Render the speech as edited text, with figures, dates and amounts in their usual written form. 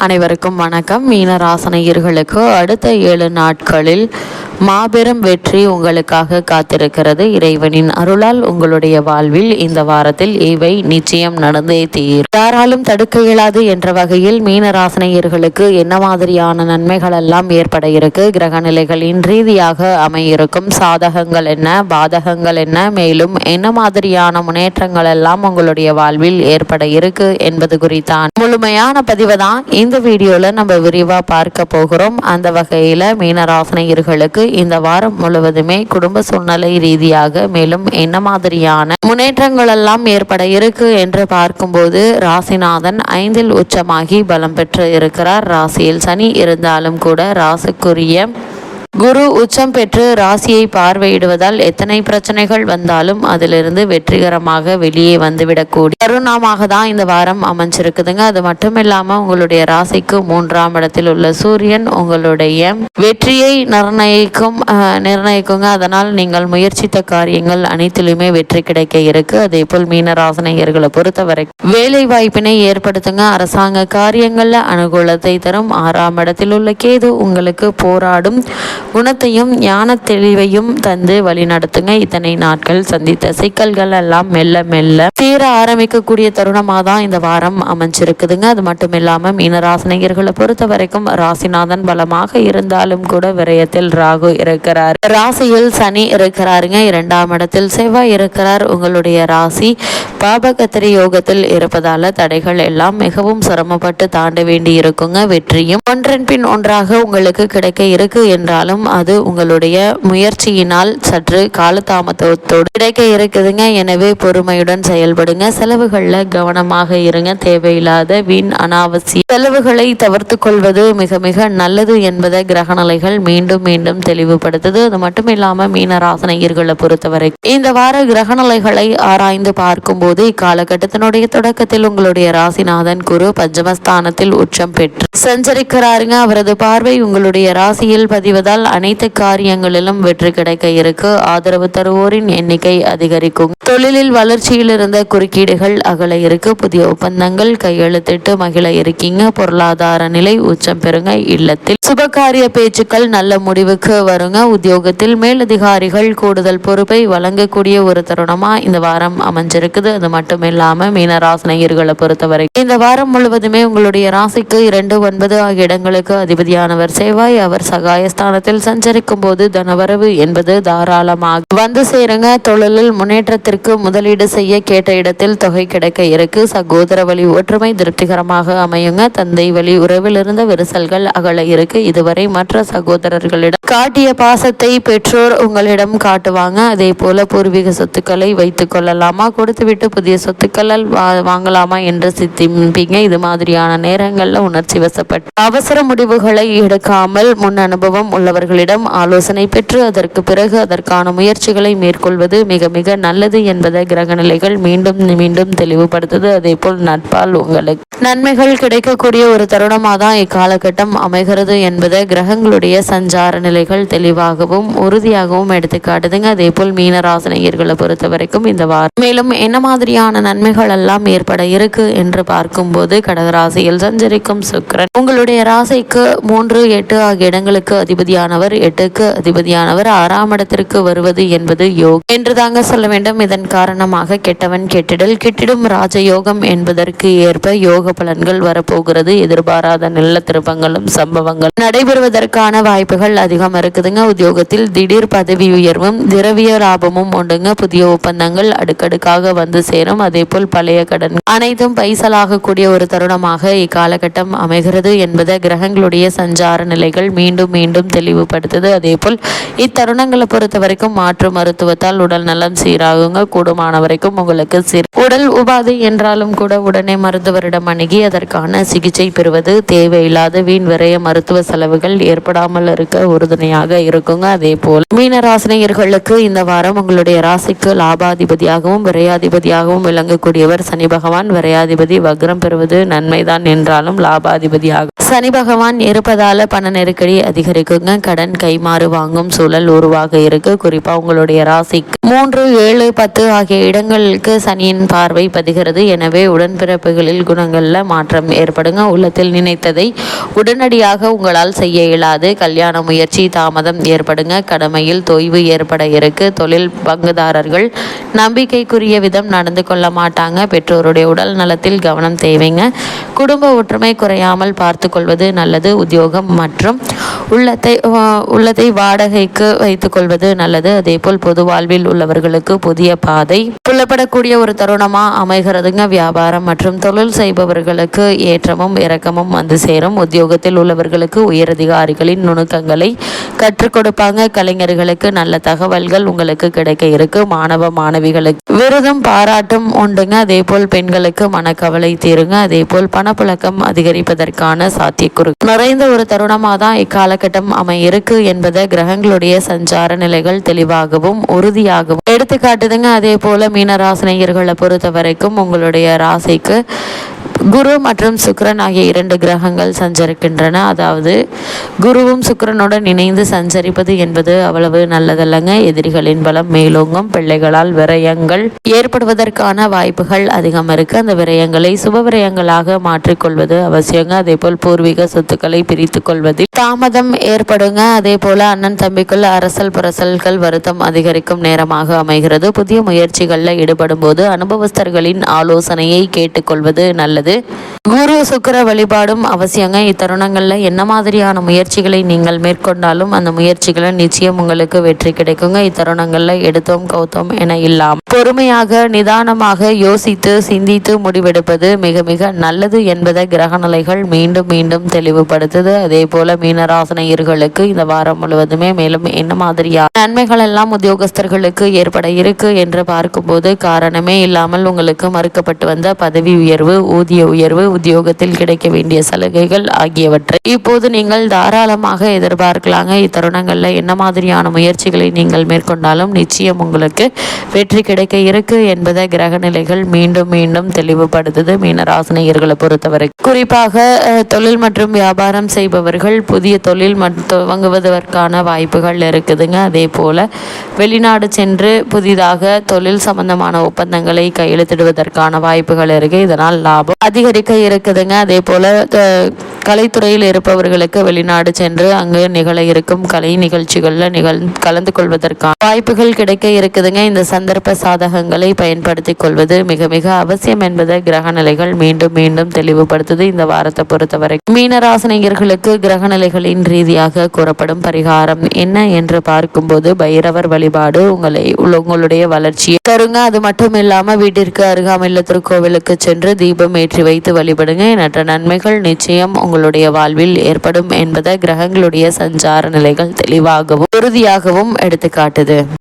அனைவருக்கும் வணக்கம். மீனராசினியர்களுக்கு அடுத்த 7 நாட்களில் மாபெரும் வெற்றி உங்களுக்காக காத்திருக்கிறது. இறைவனின் அருளால் உங்களுடைய வாழ்வில் இந்த வாரத்தில் இவை நிச்சயம் நடந்தே தீரும். யாராலும் தடுக்க இயலாது என்ற வகையில் மீனராசினியர்களுக்கு என்ன மாதிரியான நன்மைகள் எல்லாம் ஏற்பட இருக்கு, கிரக நிலைகளின் ரீதியாக அமையிருக்கும் சாதகங்கள் என்ன, பாதகங்கள் என்ன, மேலும் என்ன மாதிரியான முன்னேற்றங்கள் எல்லாம் உங்களுடைய வாழ்வில் ஏற்பட இருக்கு என்பது குறித்தான் முழுமையான பதிவு தான் இந்த வீடியோல நம்ம விரிவா பார்க்க போகிறோம். அந்த வகையில மீனராசினியர்களுக்கு இந்த வாரம் முழுவதுமே குடும்ப சூழ்நிலை ரீதியாக மேலும் என்ன மாதிரியான முன்னேற்றங்கள் எல்லாம் ஏற்பட இருக்கு என்று பார்க்கும்போது, ராசிநாதன் 5இல் உச்சமாகி பலம் பெற்று இருக்கிறார். ராசியில் சனி இருந்தாலும் கூட ராசிக்குரிய குரு உச்சம் பெற்று ராசியை பார்வையிடுவதால் எத்தனை பிரச்சனைகள் வந்தாலும் அதிலிருந்து வெற்றிகரமாக வெளியே வந்துவிடக்கூடிய தருணமாக தான் இந்த வாரம் அமைஞ்சிருக்குதுங்க. அது மட்டும் இல்லாம உங்களுடைய ராசிக்கு 3ஆம் இடத்தில் உள்ள சூரியன் உங்களுடைய வெற்றியை நிர்ணயிக்குங்க. அதனால் நீங்கள் முயற்சித்த காரியங்கள் அனைத்திலுமே வெற்றி கிடைக்க இருக்கு. அதே போல் மீனராசினியர்களை பொறுத்தவரை வேலை வாய்ப்பினை ஏற்படுத்துங்க. அரசாங்க காரியங்கள்ல அனுகூலத்தை தரும். 6ஆம் இடத்தில் உள்ள கேது உங்களுக்கு போராடும் குணத்தையும் ஞான தெளிவையும் தந்து வழி நடத்துங்க. இத்தனை நாட்கள் சந்தித்த சிக்கல்கள் எல்லாம் மெல்ல மெல்ல தீர ஆரம்பிக்கக்கூடிய தருணமாக தான் இந்த வாரம் அமைஞ்சிருக்குதுங்க. அது மட்டும் இல்லாம மீனராசினியர்களை பொறுத்த வரைக்கும் ராசிநாதன் பலமாக இருந்தாலும் கூட விரயத்தில் ராகு இருக்கிறார். ராசியில் சனி இருக்கிறாருங்க. 2ஆம் இடத்தில் செவ்வாய் இருக்கிறார். உங்களுடைய ராசி பாபகத்திரி யோகத்தில் இருப்பதால தடைகள் எல்லாம் மிகவும் சிரமப்பட்டு தாண்ட வேண்டி இருக்குங்க. வெற்றியும் ஒன்றன் பின் ஒன்றாக உங்களுக்கு கிடைக்க இருக்கு என்றாலும் அது உங்களுடைய முயற்சியினால் சற்று காலதாமதத்தோடு கிடைக்க இருக்குதுங்க. எனவே பொறுமையுடன் செயல்படுங்க. செலவுகள்ல கவனமாக இருங்க. தேவையில்லாத வீண் அனாவசிய செலவுகளை தவிர்த்து கொள்வது மிக மிக நல்லது என்பதை கிரகநிலைகள் மீண்டும் மீண்டும் தெளிவுபடுத்துது. அது மட்டும் இல்லாம மீனராசினியர்களை பொறுத்தவரை இந்த வார கிரகநிலைகளை ஆராய்ந்து பார்க்கும் போது இக்காலகட்டத்தினுடைய தொடக்கத்தில் உங்களுடைய ராசிநாதன் குரு பஞ்சமஸ்தானத்தில் உச்சம் பெற்று சஞ்சரிக்கிறாருங்க. அவரது பார்வை உங்களுடைய ராசியில் பதிவதால் அனைத்து காரியங்களிலும் வெற்றி கிடைக்க இருக்கு. ஆதரவு தருவோரின் எண்ணிக்கை அதிகரிக்கும். தொழிலில் வளர்ச்சியில் இருந்த குறுக்கீடுகள் அகல இருக்கு. புதிய ஒப்பந்தங்கள் கையெழுத்திட்டு மகிழ இருக்கீங்க. பொருளாதார நிலை உச்சம் பெறுங்க. இல்லத்தில் சுபகாரிய பேச்சுக்கள் நல்ல முடிவுக்கு வருங்க. உத்தியோகத்தில் மேலதிகாரிகள் கூடுதல் பொறுப்பை வழங்கக்கூடிய ஒரு தருணமா இந்த வாரம் அமைஞ்சிருக்குது. அது மட்டும் இல்லாம மீனராசினியர்களை பொறுத்தவரை இந்த வாரம் முழுவதுமே உங்களுடைய ராசிக்கு 2, 9 ஆகிய இடங்களுக்கு அதிபதியானவர் செவ்வாய். அவர் சகாயஸ்தானத்தில் சஞ்சரிக்கும் போது தனவரவு என்பது தாராளமாக வந்து சேருங்க. தொழிலில் முன்னேற்றத்திற்கு முதலீடு செய்ய கேட்ட இடத்தில் தொகை கிடைக்க இருக்கு. சகோதர வழி ஒற்றுமை திருப்திகரமாக அமையுங்க. தந்தை வழி உறவில் இருந்த விரிசல்கள் அகல இருக்கு. இதுவரை மற்ற சகோதரர்களிடம் காட்டிய பாசத்தை பெற்றோர் உங்களிடம் காட்டுவாங்க. அதே போல பூர்வீக சொத்துக்களை வைத்துக் கொள்ளலாமா, கொடுத்துவிட்டு புதிய சொத்துக்கள் வாங்கலாமா என்று சிந்திப்பீங்க. இது மாதிரியான நேரங்கள்ல உணர்ச்சி வசப்பட்டு அவசர முடிவுகளை எடுக்காமல் முன் அனுபவம் உள்ளவர்களிடம் ஆலோசனை பெற்று அதற்கு பிறகு அதற்கான முயற்சிகளை மேற்கொள்வது மிக மிக நல்லது என்பதை கிரகநிலைகள் மீண்டும் மீண்டும் தெளிவுபடுத்துது. அதே போல் நட்பால் உங்களுக்கு நன்மைகள் கிடைக்கக்கூடிய ஒரு தருணமாக தான் இக்காலகட்டம் அமைகிறது என்பதை கிரகங்களுடைய சஞ்சார நிலைகள் தெளிவாகவும் உறுதியாகவும் எடுத்து காட்டுதுங்க. அதே போல் மீனராசினியர்களை பொறுத்த வரைக்கும் இந்த வாரம் மேலும் என்ன மாதிரியான நன்மைகள் எல்லாம் ஏற்பட இருக்கு என்று பார்க்கும்போது, கடகராசியில் சஞ்சரிக்கும் சுக்கிரன் உங்களுடைய ராசிக்கு 3, 8 ஆகிய இடங்களுக்கு அதிபதியானவர், 8க்கு அதிபதியானவர் 6ஆம் இடத்திற்கு வருவது என்பது யோகம் என்று தாங்க சொல்ல வேண்டும். இதன் காரணமாக கெட்டவன் கெட்டிடல் கெட்டிடும் ராஜயோகம் என்பதற்கு ஏற்ப யோக பலன்கள் வரப்போகிறது. எதிர்பாராத நல்ல திருப்பங்களும் சம்பவங்கள் நடைபெறுவதற்கான வாய்ப்புகள் அதிகம் இருக்குதுங்க. உத்தியோகத்தில் திடீர் பதவி உயர்வும் திரவிய லாபமும் உண்டுங்க. புதிய ஒப்பந்தங்கள் அடுக்கடுக்காக வந்து சேரும். அதே போல் பழைய கடன் அனைத்தும் பைசலாக கூடிய ஒரு தருணமாக இக்காலகட்டம் அமைகிறது என்பதை கிரகங்களுடைய சஞ்சார நிலைகள் மீண்டும் மீண்டும் தெளிவுபடுத்துது. அதே போல் இத்தருணங்களை பொறுத்த வரைக்கும் மாற்று மருத்துவத்தால் உடல் நலம் சீராகுங்க. கூடுமான வரைக்கும் உங்களுக்கு உடல் உபாதை என்றாலும் கூட உடனே மருத்துவரிடம் அணுகி அதற்கான சிகிச்சை பெறுவது தேவையில்லாத வீண் விரைய மருத்துவ செலவுகள் ஏற்படாமல் இருக்க உறுதுணையாக இருக்குங்க. அதே போல் மீனராசினியர்களுக்கு இந்த வாரம் உங்களுடைய ராசிக்கு லாபாதிபதியாகவும் விரையாதிபதியாகவும் விளங்கக்கூடியவர் சனி பகவான். விரையாதிபதி வக்ரம் பெறுவது நன்மைதான் என்றாலும் லாபாதிபதியாக சனி பகவான் இருப்பதால பண நெருக்கடி அதிகரிக்குங்க. கடன் கைமாறு வாங்கும் சூழல் உருவாக இருக்கு. குறிப்பா உங்களுடைய ராசிக்கு 3, 7, 10 ஆகிய இடங்களுக்கு சனியின் பார்வை பதிகிறது. எனவே உடன்பிறப்புகளில் குணங்கள்ல மாற்றம் ஏற்படுங்க. உள்ளத்தில் நினைத்ததை உடனடியாக உங்களால் செய்ய இயலாது. கல்யாண முயற்சி தாமதம் ஏற்படுங்க. கடமையில் தொய்வு ஏற்பட இருக்கு. தொழில் பங்குதாரர்கள் நம்பிக்கைக்குரிய விதம் நடந்து கொள்ள மாட்டாங்க. பெற்றோருடைய உடல் நலத்தில் கவனம் தேவைங்க. குடும்ப ஒற்றுமை குறையாமல் பார்த்து கொள்வது நல்லது. உத்தியோகம் மற்றும் உள்ளத்தை வாடகைக்கு வைத்துக் கொள்வது நல்லது. அதேபோல் பொது வாழ்வில் உள்ளவர்களுக்கு புதிய பாதை புலப்படக்கூடிய ஒரு தருணமா அமைகிறதுங்க. வியாபாரம் மற்றும் தொழில் செய்பவர்களுக்கு ஏற்றமும் இறக்கமும் வந்து சேரும். உத்தியோகத்தில் உள்ளவர்களுக்கு உயரதிகாரிகளின் நுணுக்கங்களை கற்றுக் கொடுப்பாங்க. கலைஞர்களுக்கு நல்ல தகவல்கள் உங்களுக்கு கிடைக்க இருக்கு. மாணவ மாணவிகளுக்கு விருதும் பாராட்டும் உண்டுங்க. அதே போல் பெண்களுக்கு மனக்கவலை தீருங்க. அதே போல் பணப்புழக்கம் அதிகரிப்பதற்கான சாத்தியக்கூறு நிறைந்த ஒரு தருணமாக தான் இக்காலகட்டம் அமையிருக்கு என்பதை கிரகங்களுடைய சஞ்சார நிலைகள் தெளிவாகவும் உறுதியாகவும் எடுத்துக்காட்டுதுங்க. அதே போல மீனராசினியர்களை பொறுத்த வரைக்கும் உங்களுடைய ராசிக்கு குரு மற்றும் சுக்கிரன் ஆகிய 2 கிரகங்கள் சஞ்சரிக்கின்றன. அதாவது குருவும் சுக்கிரனுடன் இணைந்து சஞ்சரிப்பது என்பது அவ்வளவு நல்லதல்லங்க. எதிரிகளின் பலம் மேலோங்கும். பிள்ளைகளால் விரயங்கள் ஏற்படுவதற்கான வாய்ப்புகள் அதிகம் இருக்கு. அந்த விரயங்களை சுப விரயங்களாக மாற்றிக்கொள்வது அவசியங்க. அதே போல் பூர்வீக சொத்துக்களை பிரித்து கொள்வதில் தாமதம் ஏற்படுங்க. அதே போல அண்ணன் தம்பிக்குள் அரசல் புரசல்கள் வருத்தம் அதிகரிக்கும் நேரமாக அமைகிறது. புதிய முயற்சிகளில் ஈடுபடும் போது அனுபவஸ்தர்களின் ஆலோசனையை கேட்டுக்கொள்வது நல்லது. குரு சுக்கிர வழிபாடும் அவசியங்க. இத்தருணங்கள்ல என்ன மாதிரியான முயற்சிகளை நீங்கள் மேற்கொண்டாலும் அந்த முயற்சிகளை நிச்சயம் உங்களுக்கு வெற்றி கிடைக்குங்க. இத்தருணங்கள்ல எடுத்தோம் கௌத்தோம் என இல்லாமல் பொறுமையாக நிதானமாக யோசித்து சிந்தித்து முடிவெடுப்பது மிக மிக நல்லது என்பதை கிரகநிலைகள் மீண்டும் மீண்டும் தெளிவுபடுத்துது. அதே போல மீனராசினியர்களுக்கு இந்த வாரம் முழுவதுமே மேலும் என்ன மாதிரியா நன்மைகள் எல்லாம் உத்தியோகஸ்தர்களுக்கு ஏற்பட இருக்கு என்று பார்க்கும்போது காரணமே இல்லாமல் உங்களுக்கு மறுக்கப்பட்டு வந்த பதவி உயர்வு, ஊதிய உயர்வு, உத்தியோகத்தில் கிடைக்க வேண்டிய சலுகைகள் ஆகியவற்றை இப்போது நீங்கள் தாராளமாக எதிர்பார்க்கலாங்க. இத்தருணங்கள்ல என்ன மாதிரியான முயற்சிகளை நீங்கள் மேற்கொண்டாலும் நிச்சயம் உங்களுக்கு வெற்றி கிடைக்க இருக்கு என்பதை கிரக நிலைகள் மீண்டும் மீண்டும் தெளிவுபடுத்துது. மீனராசினியர்களை பொறுத்தவரை குறிப்பாக தொழில் மற்றும் வியாபாரம் செய்பவர்கள் புதிய தொழில் துவங்குவதற்கான வாய்ப்புகள் இருக்குதுங்க. அதே போல வெளிநாடு சென்று புதிதாக தொழில் சம்பந்தமான ஒப்பந்தங்களை கையெழுத்திடுவதற்கான வாய்ப்புகள் இருக்கு. இதனால் லாபம் அதிகரிக்க இருக்குதுங்க. அதே போல கலைத்துறையில் இருப்பவர்களுக்கு வெளிநாடு சென்று அங்கு நிகழ இருக்கும் கலை நிகழ்ச்சிகள்ல கலந்து கொள்வதற்கான வாய்ப்புகள் கிடைக்க இருக்குதுங்க. இந்த சந்தர்ப்ப சாதகங்களை பயன்படுத்திக் கொள்வது மிக மிக அவசியம் என்பதை கிரக நிலைகள் மீண்டும் மீண்டும் தெளிவுபடுத்துது. இந்த வாரத்தை பொறுத்தவரை மீனராசினியர்களுக்கு கிரக நிலைகளின் ரீதியாக கூறப்படும் பரிகாரம் என்ன என்று பார்க்கும்போது பைரவர் வழிபாடு உங்களுடைய வளர்ச்சியை தருங்க. அது மட்டும் இல்லாம வீட்டிற்கு அருகாமையில் திருக்கோவிலுக்கு சென்று தீபம் ஏற்றி வைத்து வழிபடுங்க. எண்ணற்ற நன்மைகள் நிச்சயம் உங்களுடைய வாழ்வில் ஏற்படும் என்பதை கிரகங்களுடைய சஞ்சார நிலைகள் தெளிவாகவும் உறுதியாகவும் எடுத்துக்காட்டுது.